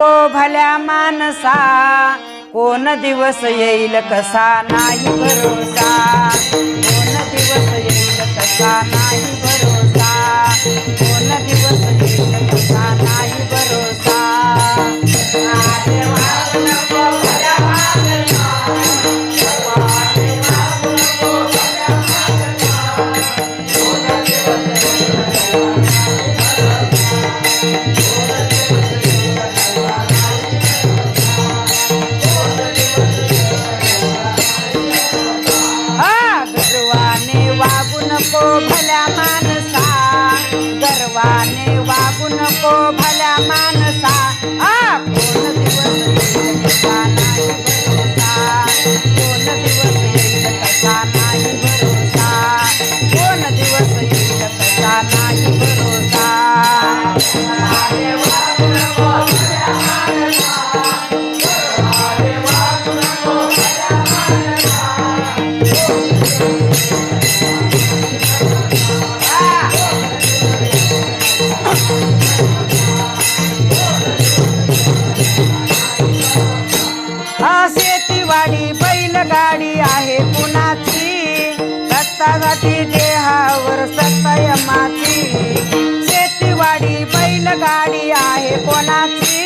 ओ भल्या मानसा कोण दिवस येईल कसा नाही भरोसा, कोण दिवस येईल कसा नाही भरोसा, कोण दिवस येईल कसा नाही भरोसा। नको भल्या मानसा, गर्वाने वागू नको भल्या मानसा। कोण दिवस येईल कसा नाही भरोसा, कोण दिवस येईल कसा नाही भरोसा, कोण दिवस येईल कसा नाही भरोसा। शेतीवाडी बैलगाडी आहे कुणाची, रक्तासाठी देहावर सत्ता यमाची। शेतीवाडी बैलगाडी आहे कोणाची,